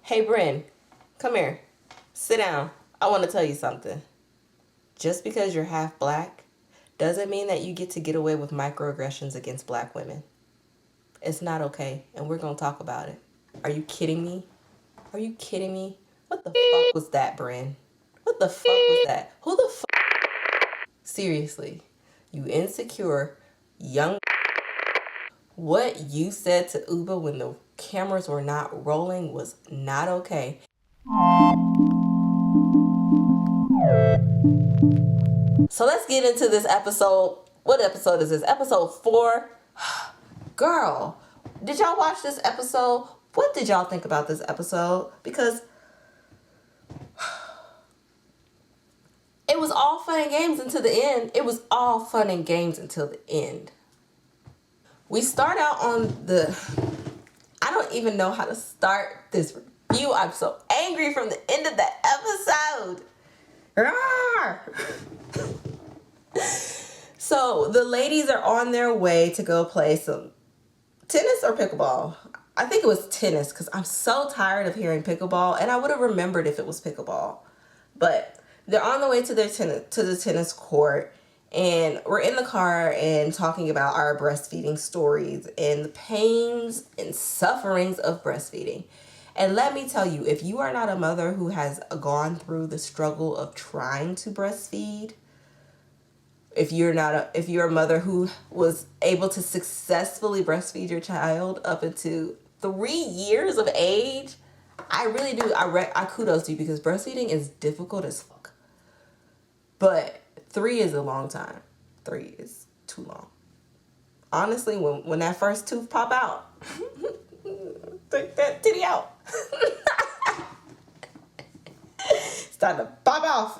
Hey, Bryn, come here. Sit down. I want to tell you something. Just because you're half black doesn't mean that you get to get away with microaggressions against black women. It's not okay, and we're going to talk about it. Are you kidding me? Are you kidding me? What the fuck was that, Bryn? What the fuck was that? Who the fuck? Seriously, you insecure, young. What you said to Uba when the cameras were not rolling was not okay. So let's get into this episode. What episode is this? Episode 4. Girl, did y'all watch this episode? What did y'all think about this episode? Because it was all fun and games until the end. It was all fun and games until the end. We start out on the... I don't even know how to start this review. I'm so angry from the end of that episode. So the ladies are on their way to go play some tennis or pickleball. I think it was tennis because I'm so tired of hearing pickleball, and I would have remembered if it was pickleball. But they're on the way to the tennis court, and we're in the car and talking about our breastfeeding stories and the pains and sufferings of breastfeeding. And let me tell you, if you are not a mother who has gone through the struggle of trying to breastfeed, if you're a mother who was able to successfully breastfeed your child up into 3 years of age, I really do. I kudos to you, because breastfeeding is difficult as fuck. But 3 is a long time. 3 is too long. Honestly, when that first tooth pop out, take that titty out. It's time to pop off.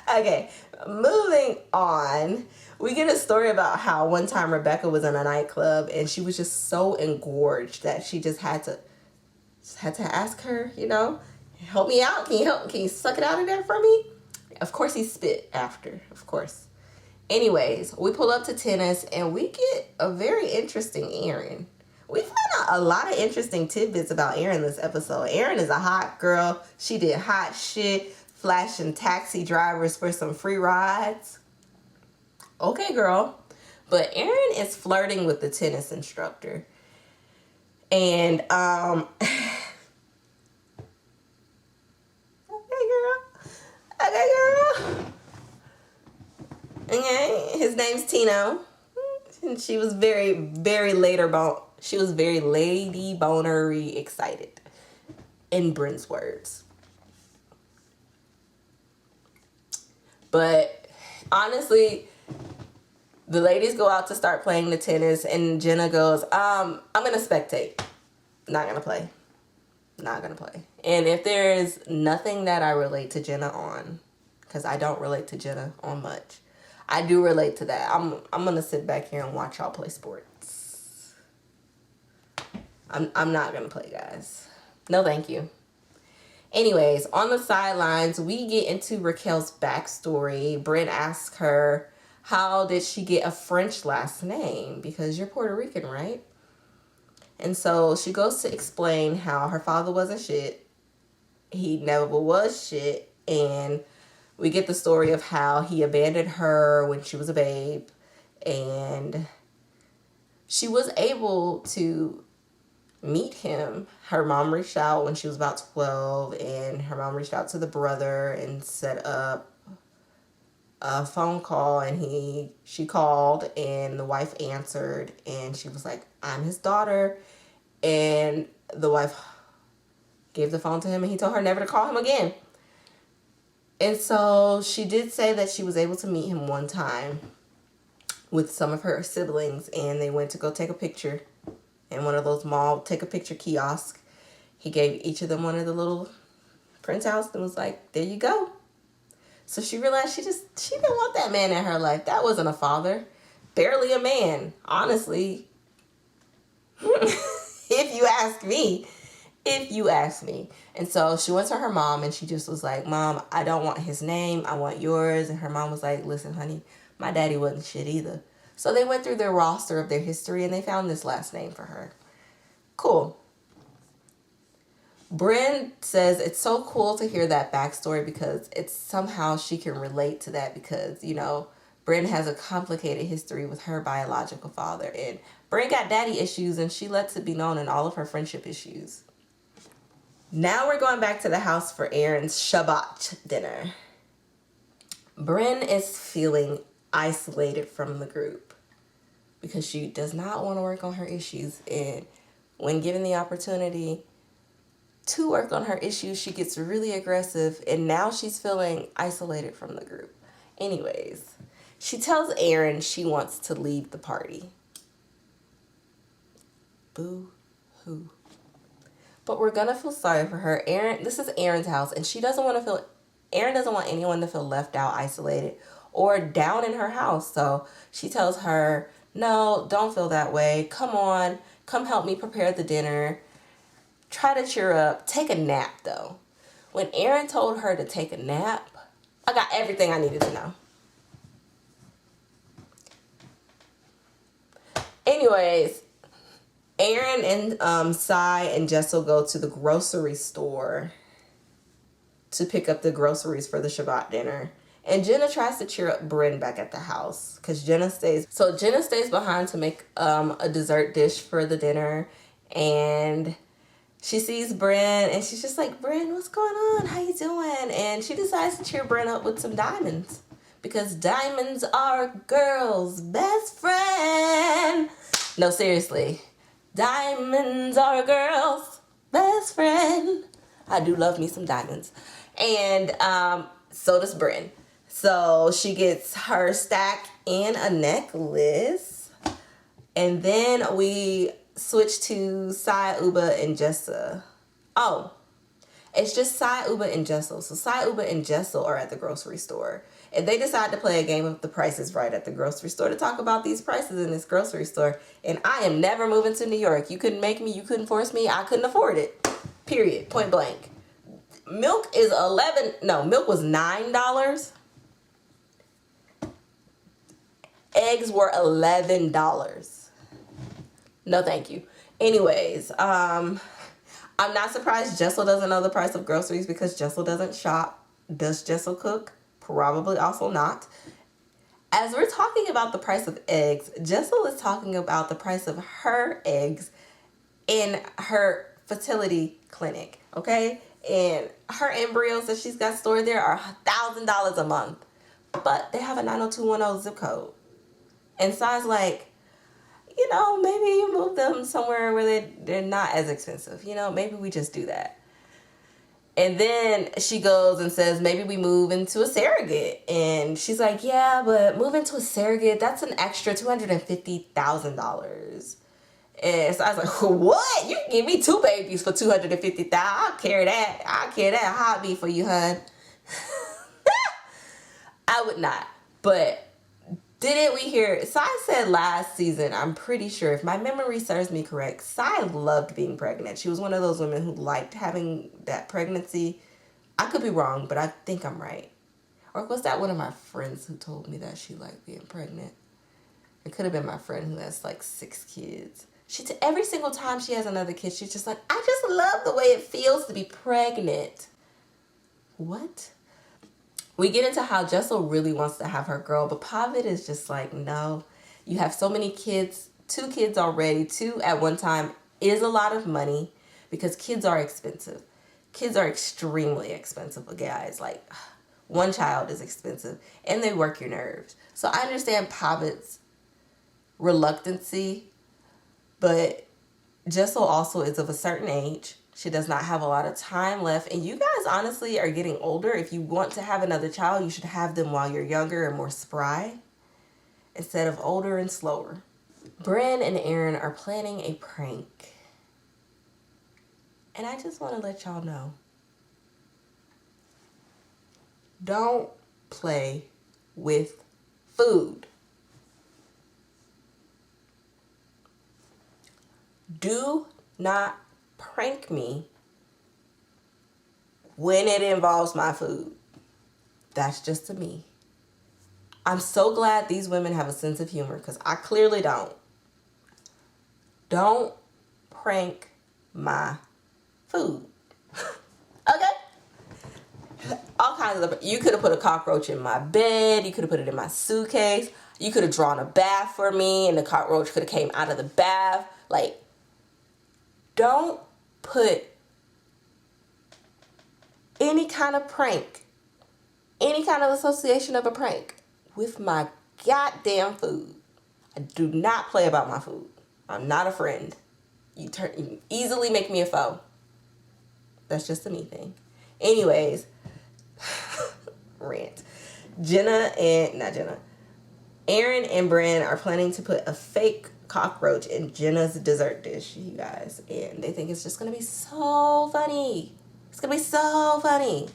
Okay, moving on. We get a story about how one time Rebecca was in a nightclub and she was just so engorged that she just had to ask her, help me out. Can you suck it out of there for me? Of course he spit after, of course. Anyways, we pull up to tennis and we get a very interesting Erin. We find out a lot of interesting tidbits about Erin this episode. Erin is a hot girl. She did hot shit, flashing taxi drivers for some free rides. Okay, girl. But Erin is flirting with the tennis instructor. And, okay, girl. Okay, his name's Tino. And she was very, very she was very lady bonery excited, in Bryn's words. But honestly, the ladies go out to start playing the tennis, and Jenna goes, I'm going to spectate. Not going to play. Not going to play. And if there is nothing that I relate to Jenna on, because I don't relate to Jenna on much, I do relate to that. I'm going to sit back here and watch y'all play sports. I'm not going to play, guys. No, thank you. Anyways, on the sidelines, we get into Raquel's backstory. Bryn asks her, how did she get a French last name? Because you're Puerto Rican, right? And so she goes to explain how her father wasn't shit. He never was shit. And we get the story of how he abandoned her when she was a babe. And she was able to meet him. Her mom reached out when she was about 12, and her mom reached out to the brother and set up a phone call, and she called, and the wife answered, and she was like, I'm his daughter. And the wife gave the phone to him, and he told her never to call him again. And so she did say that she was able to meet him one time with some of her siblings, and they went to go take a picture in one of those mall take a picture kiosks. He gave each of them one of the little printouts and was like, there you go. So she realized she didn't want that man in her life. That wasn't a father. Barely a man, honestly. If you ask me. And so she went to her mom and she just was like, Mom, I don't want his name. I want yours. And her mom was like, listen, honey, my daddy wasn't shit either. So they went through their roster of their history and they found this last name for her. Cool. Bryn says it's so cool to hear that backstory because it's somehow she can relate to that because, you know, Bryn has a complicated history with her biological father. And Bryn got daddy issues and she lets it be known in all of her friendship issues. Now we're going back to the house for Aaron's Shabbat dinner. Bryn is feeling isolated from the group because she does not want to work on her issues. And when given the opportunity to work on her issues, she gets really aggressive. And now she's feeling isolated from the group. Anyways, she tells Aaron she wants to leave the party. Boo-hoo. But we're gonna feel sorry for her. This is Aaron's house, and Aaron doesn't want anyone to feel left out, isolated, or down in her house. So she tells her, no, don't feel that way. Come on, come help me prepare the dinner. Try to cheer up. Take a nap, though. When Aaron told her to take a nap, I got everything I needed to know. Anyways, Aaron and Sai and Jessel go to the grocery store to pick up the groceries for the Shabbat dinner. And Jenna tries to cheer up Bryn back at the house because Jenna stays behind to make a dessert dish for the dinner. And she sees Bryn and she's just like, Bryn, what's going on? How you doing? And she decides to cheer Bryn up with some diamonds because diamonds are a girl's best friend. No, seriously. Diamonds are a girl's best friend. I do love me some diamonds. And so does Bryn. So she gets her stack and a necklace. And then we switch to Sai, Uba, and Jessa. Oh, it's just Sai, Uba, and Jessel. So Sai, Uba, and Jessel are at the grocery store. And they decide to play a game of the Price is Right at the grocery store to talk about these prices in this grocery store. And I am never moving to New York. You couldn't make me. You couldn't force me. I couldn't afford it. Period. Point blank. Milk was $9. Eggs were $11. No, thank you. Anyways, I'm not surprised Jessel doesn't know the price of groceries because Jessel doesn't shop. Does Jessel cook? Probably also not. As we're talking about the price of eggs, Jessel is talking about the price of her eggs in her fertility clinic, okay? And her embryos that she's got stored there are $1,000 a month. But they have a 90210 zip code. And Sai's like, you know, maybe you move them somewhere where they're not as expensive. You know, maybe we just do that. And then she goes and says, maybe we move into a surrogate. And she's like, yeah, but move into a surrogate, that's an extra $250,000. And so I was like, what? You can give me 2 babies for $250,000. I'll carry that. I'll carry that hobby for you, hun. I would not. But didn't we hear, Sai said last season, I'm pretty sure, if my memory serves me correct, Sai loved being pregnant. She was one of those women who liked having that pregnancy. I could be wrong, but I think I'm right. Or was that one of my friends who told me that she liked being pregnant? It could have been my friend who has like 6 kids. Every single time she has another kid, she's just like, I just love the way it feels to be pregnant. What? We get into how Jessel really wants to have her girl, but Pavid is just like, no. You have so many kids, 2 kids already. 2 at one time is a lot of money because kids are expensive. Kids are extremely expensive, guys. Like, 1 child is expensive, and they work your nerves. So I understand Pavid's reluctancy, but Jessel also is of a certain age. She does not have a lot of time left. And you guys honestly are getting older. If you want to have another child, you should have them while you're younger and more spry instead of older and slower. Bryn and Aaron are planning a prank. And I just want to let y'all know. Don't play with food. Do not prank me when it involves my food. That's just to me. I'm so glad these women have a sense of humor, because I clearly don't. Don't prank my food. Okay? All kinds of... You could have put a cockroach in my bed. You could have put it in my suitcase. You could have drawn a bath for me, and the cockroach could have came out of the bath. Like, don't put any kind of prank, any kind of association of a prank with my goddamn food. I do not play about my food. I'm not a friend. You easily make me a foe. That's just a me thing. Anyways, rant. Aaron and Bren are planning to put a fake cockroach in Jenna's dessert dish, you guys. And they think it's just going to be so funny. It's going to be so funny.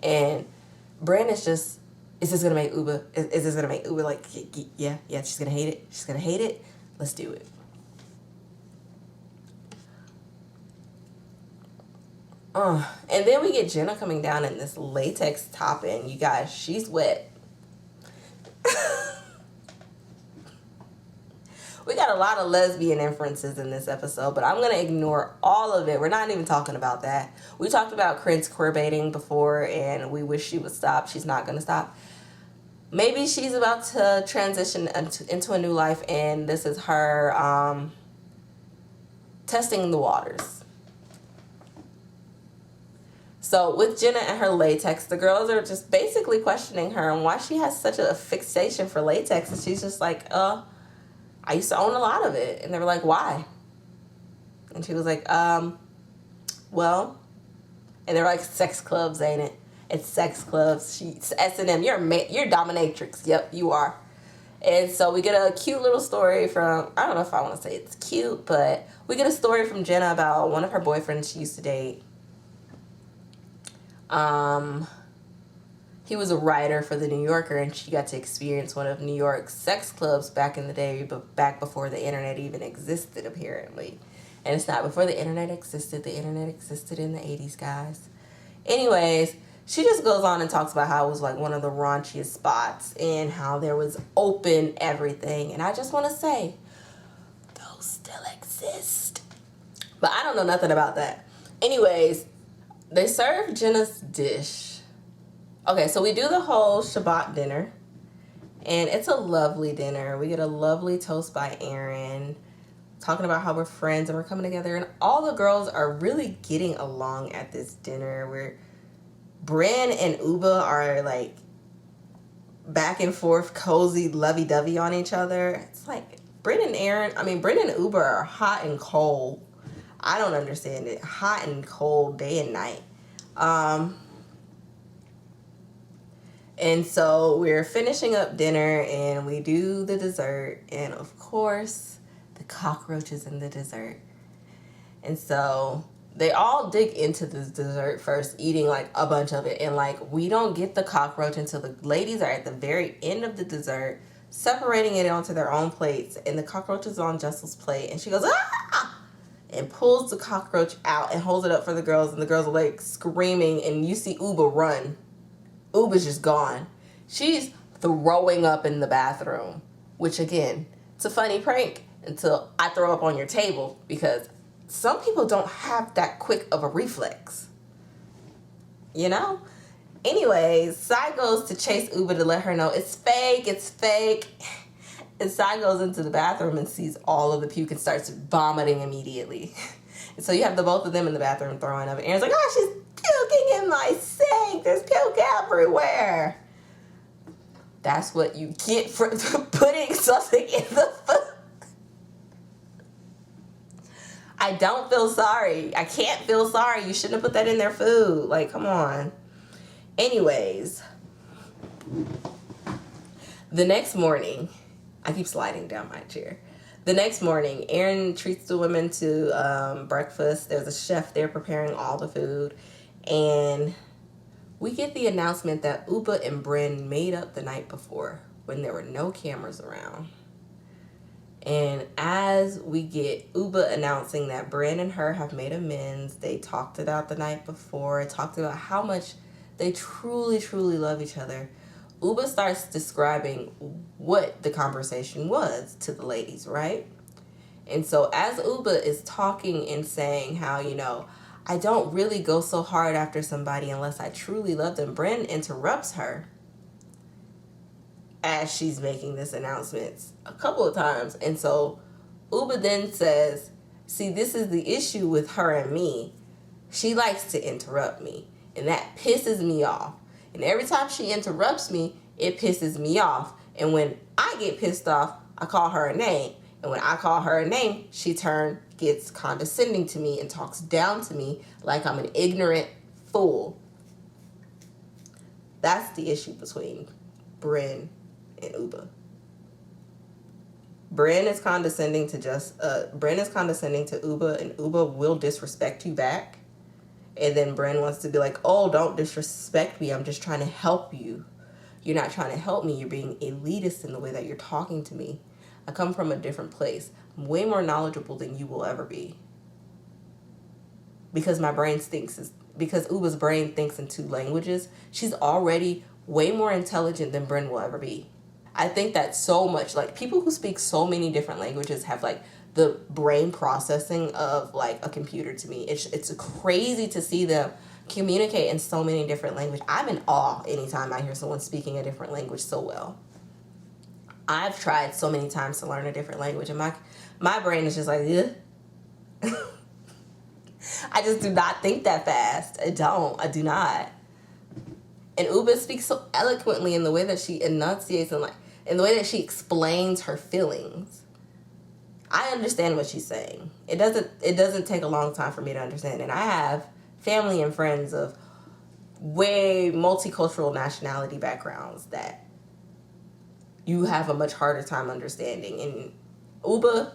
And Bren is just, is this going to make Uba, is this going to make Uba like, yeah, she's going to hate it. She's going to hate it. Let's do it. And then we get Jenna coming down in this latex top, and you guys, she's wet. We got a lot of lesbian inferences in this episode, but I'm going to ignore all of it. We're not even talking about that. We talked about Prince queerbaiting before, and we wish she would stop. She's not going to stop. Maybe she's about to transition into a new life, and this is her testing the waters. So with Jenna and her latex, the girls are just basically questioning her and why she has such a fixation for latex. And she's just like, I used to own a lot of it. And they were like, why? And she was like, well. And they were like, sex clubs, ain't it? It's sex clubs. She's S&M. You're dominatrix. Yep, you are. And so we get a cute little story from, I don't know if I want to say it's cute, but we get a story from Jenna about one of her boyfriends she used to date. He was a writer for The New Yorker, and she got to experience one of New York's sex clubs back in the day, but back before the internet even existed, apparently. And it's not before the internet existed. The internet existed in the 80s, guys. Anyways, she just goes on and talks about how it was like one of the raunchiest spots and how there was open everything. And I just want to say, those still exist. But I don't know nothing about that. Anyways, they serve Jenna's dish. Okay, so we do the whole Shabbat dinner. And it's a lovely dinner. We get a lovely toast by Aaron, talking about how we're friends and we're coming together. And all the girls are really getting along at this dinner, where Bren and Uba are like back and forth, cozy, lovey-dovey on each other. It's like Bren and Uba are hot and cold. I don't understand it. Hot and cold, day and night. And so we're finishing up dinner and we do the dessert. And of course, the cockroach is in the dessert. And so they all dig into the dessert first, eating like a bunch of it. And like, we don't get the cockroach until the ladies are at the very end of the dessert, separating it onto their own plates. And the cockroach is on Jessel's plate. And she goes, ah! And pulls the cockroach out and holds it up for the girls. And the girls are like screaming. And you see Uba run. Uba's just gone. She's throwing up in the bathroom, which again, it's a funny prank until I throw up on your table, because some people don't have that quick of a reflex, you know? Anyways, Sai goes to chase Uba to let her know it's fake. And Sai goes into the bathroom and sees all of the puke and starts vomiting immediately. And so you have the both of them in the bathroom throwing up. And Aaron's like, oh, she's puking in my sink. There's puke everywhere. That's what you get for putting something in the food. I don't feel sorry. I can't feel sorry. You shouldn't have put that in their food. Like, come on. Anyways, the next morning, I keep sliding down my chair. The next morning, Aaron treats the women to breakfast. There's a chef there preparing all the food. And we get the announcement that Uba and Bren made up the night before when there were no cameras around. And as we get Uba announcing that Bren and her have made amends, they talked it out the night before, talked about how much they truly, truly love each other. Uba starts describing what the conversation was to the ladies, right? And so as Uba is talking and saying how, I don't really go so hard after somebody unless I truly love them, Bryn interrupts her as she's making this announcement a couple of times. And so Uba then says, see, this is the issue with her and me. She likes to interrupt me, and that pisses me off. And every time she interrupts me, it pisses me off. And when I get pissed off, I call her a name. And when I call her a name, she gets condescending to me and talks down to me like I'm an ignorant fool. That's the issue between Bryn and Uba. Bryn is condescending to Uba, and Uba will disrespect you back. And then Bryn wants to be like, oh, don't disrespect me. I'm just trying to help you. You're not trying to help me. You're being elitist in the way that you're talking to me. I come from a different place. I'm way more knowledgeable than you will ever be. Because Uba's brain thinks in 2 languages, she's already way more intelligent than Bryn will ever be. I think that so much, like, people who speak so many different languages have, like, the brain processing of, like, a computer to me. It's crazy to see them communicate in so many different languages. I'm in awe anytime I hear someone speaking a different language so well. I've tried so many times to learn a different language, and my brain is just like, ugh. I just do not think that fast. I do not. And Uba speaks so eloquently in the way that she enunciates and, like, in the way that she explains her feelings. I understand what she's saying. It doesn't take a long time for me to understand. And I have family and friends of way multicultural nationality backgrounds that you have a much harder time understanding. And Uba,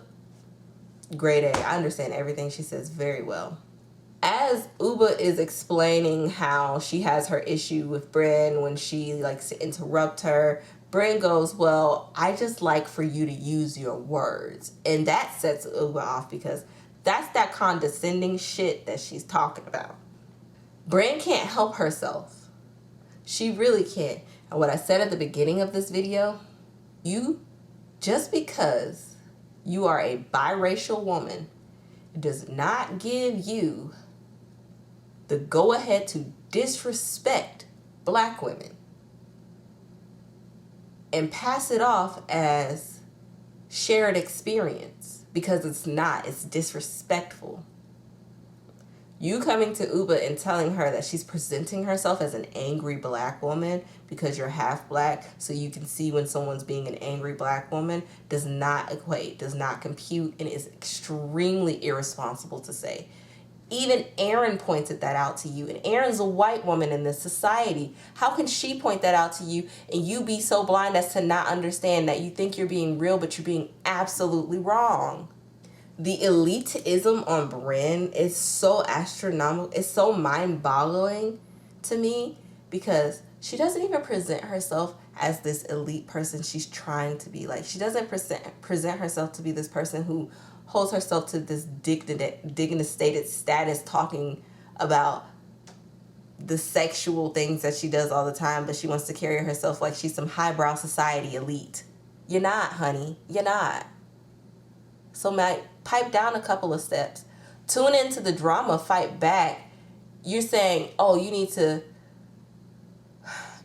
grade A. I understand everything she says very well. As Uba is explaining how she has her issue with Bryn when she likes to interrupt her, Bryn goes, well, I just like for you to use your words. And that sets Uba off because that's that condescending shit that she's talking about. Bryn can't help herself. She really can't. And what I said at the beginning of this video, just because you are a biracial woman, does not give you the go-ahead to disrespect black women and pass it off as shared experience, because it's not. It's disrespectful. You coming to Uba and telling her that she's presenting herself as an angry black woman because you're half black, so you can see when someone's being an angry black woman, does not equate, does not compute, and is extremely irresponsible to say. Even Erin pointed that out to you, and Erin's a white woman in this society. How can she point that out to you and you be so blind as to not understand that you think you're being real, but you're being absolutely wrong? The elitism on Bryn is so astronomical. It's so mind-boggling to me because she doesn't even present herself as this elite person she's trying to be. Like, she doesn't present herself to be this person who holds herself to this dignified status, talking about the sexual things that she does all the time, but she wants to carry herself like she's some highbrow society elite. You're not, honey. You're not. So pipe down a couple of steps. Tune into the drama, fight back. You're saying, oh, you need to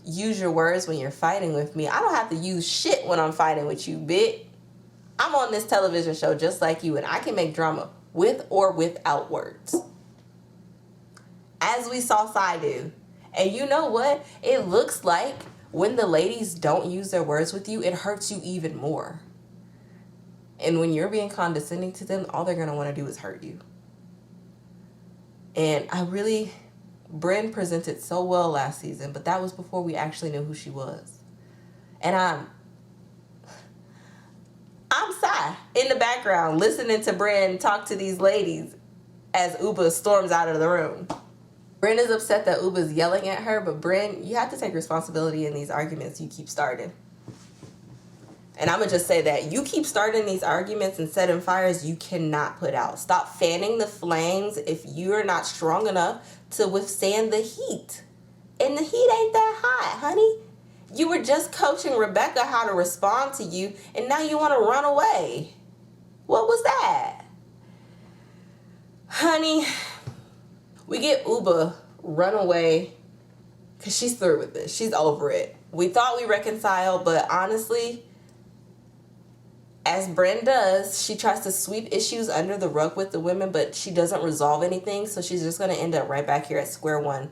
use your words when you're fighting with me. I don't have to use shit when I'm fighting with you, bitch. I'm on this television show just like you, and I can make drama with or without words. As we saw Sai do. And you know what? It looks like when the ladies don't use their words with you, it hurts you even more. And when you're being condescending to them, all they're going to want to do is hurt you. And Bryn presented so well last season, but that was before we actually knew who she was. And I'm Sai in the background listening to Bryn talk to these ladies as Uba storms out of the room. Bryn is upset that Uba's yelling at her, but Bryn, you have to take responsibility in these arguments you keep starting. And I'm going to just say that you keep starting these arguments and setting fires you cannot put out. Stop fanning the flames if you're not strong enough to withstand the heat. And the heat ain't that hot, honey. You were just coaching Rebecca how to respond to you, and now you want to run away. What was that? Honey, we get Uba run away because she's through with this. She's over it. We thought we reconciled, but honestly, as Bren does, she tries to sweep issues under the rug with the women, but she doesn't resolve anything, so she's just going to end up right back here at square one,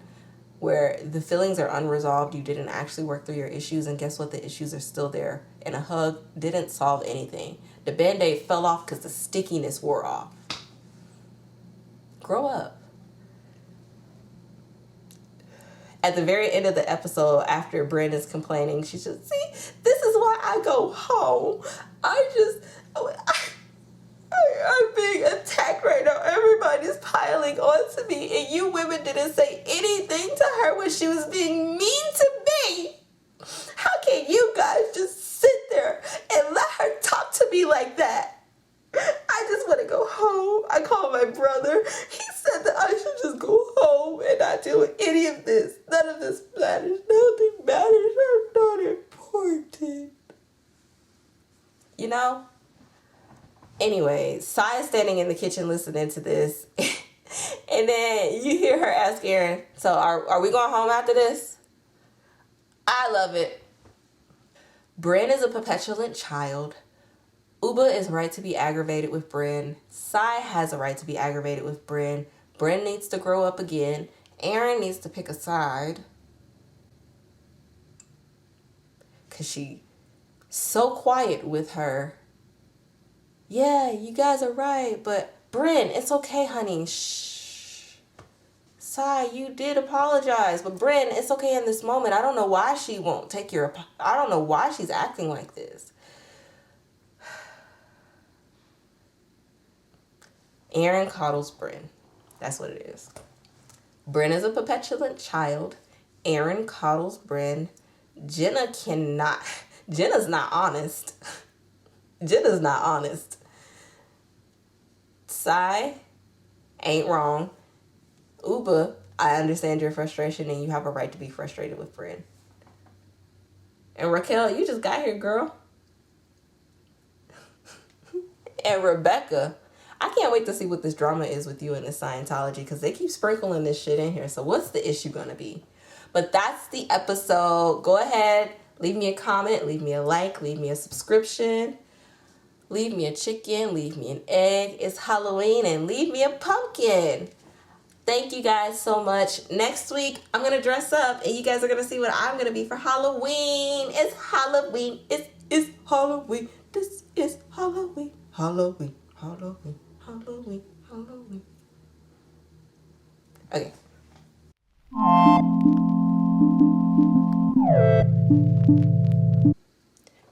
where the feelings are unresolved. You didn't actually work through your issues, and guess what? The issues are still there, and a hug didn't solve anything. The Band-Aid fell off because the stickiness wore off. Grow up. At the very end of the episode, after Bren is complaining, she says, see, this is why I go home. I'm being attacked right now. Everybody's piling on to me, and you women didn't say anything to her when she was being mean to me. How can you guys just sit there and let her talk to me like that? I just want to go home. I called my brother. He said that I should just go home and not deal with any of this. None of this matters. Nothing matters. I'm not important. You know? Anyways, Sai is standing in the kitchen listening to this. And then you hear her ask Aaron, so are we going home after this? I love it. Bren is a petulant child. Uba is right to be aggravated with Bren. Sai has a right to be aggravated with Bren. Bren needs to grow up again. Aaron needs to pick a side. Because she's so quiet with her. Yeah, you guys are right, but Bren, it's okay, honey. Shh. Sai, you did apologize, but Bren, it's okay in this moment. I don't know why she won't take your... I don't know why she's acting like this. Aaron coddles Bren. That's what it is. Bren is a petulant child. Aaron coddles Bren. Jenna's not honest. Jenna's not honest. Sai ain't wrong. Uba, I understand your frustration and you have a right to be frustrated with Bren. And Raquel, you just got here, girl. And Rebecca, I can't wait to see what this drama is with you and this Scientology, because they keep sprinkling this shit in here. So what's the issue going to be? But that's the episode. Go ahead, leave me a comment, leave me a like, leave me a subscription, leave me a chicken, leave me an egg. It's Halloween, and leave me a pumpkin. Thank you guys so much. Next week, I'm going to dress up, and you guys are going to see what I'm going to be for Halloween. It's Halloween. It's Halloween. This is Halloween. Halloween. Halloween. Halloween. Halloween. Okay.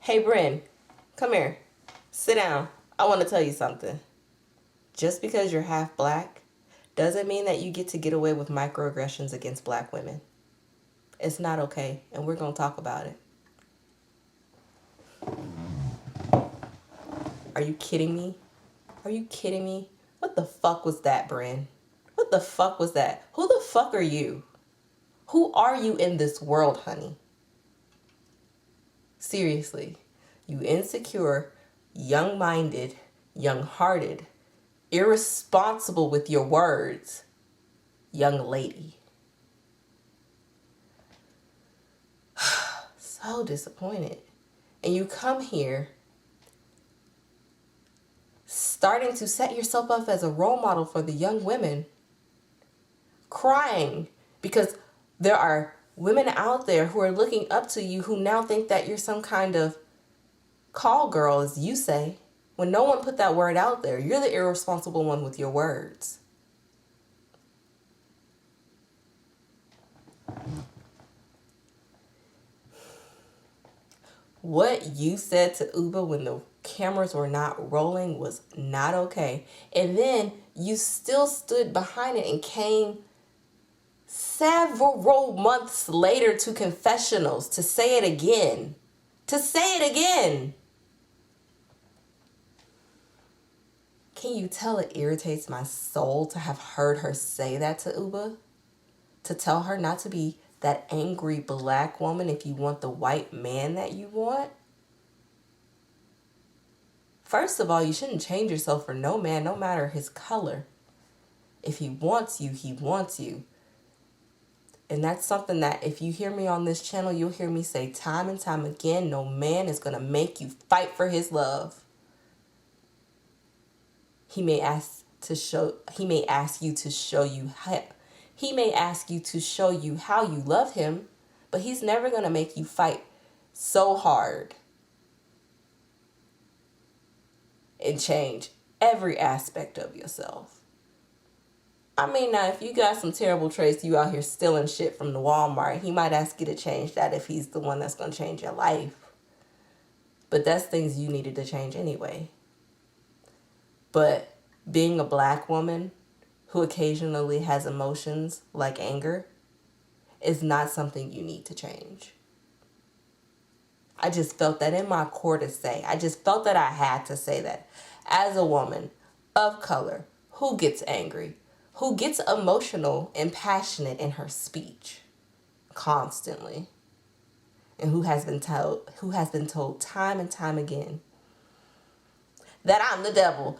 Hey, Bren. Come here. Sit down. I want to tell you something. Just because you're half black doesn't mean that you get away with microaggressions against black women. It's not okay, and we're going to talk about it. Are you kidding me? Are you kidding me? What the fuck was that, Bren? What the fuck was that? Who the fuck are you? Who are you in this world, honey? Seriously, you insecure, young-minded, young-hearted, irresponsible with your words, young lady. So disappointed. And you come here starting to set yourself up as a role model for the young women, crying because there are women out there who are looking up to you who now think that you're some kind of call girl, as you say, when no one put that word out there. You're the irresponsible one with your words. What you said to Uba when the cameras were not rolling was not okay. And then you still stood behind it and came several months later to confessionals to say it again. To say it again. Can you tell it irritates my soul to have heard her say that to Uba? To tell her not to be that angry black woman if you want the white man that you want. First of all, you shouldn't change yourself for no man, no matter his color. If he wants you, he wants you. And that's something that if you hear me on this channel, you'll hear me say time and time again, no man is going to make you fight for his love. He may ask you to show you how you love him, but he's never going to make you fight so hard and change every aspect of yourself. I mean, now, if you got some terrible traits, you out here stealing shit from the Walmart, he might ask you to change that if he's the one that's going to change your life. But that's things you needed to change anyway. But being a black woman who occasionally has emotions like anger is not something you need to change. I just felt that in my core to say. I just felt that I had to say that. As a woman of color who gets angry, who gets emotional and passionate in her speech constantly, and who has been told time and time again that I'm the devil,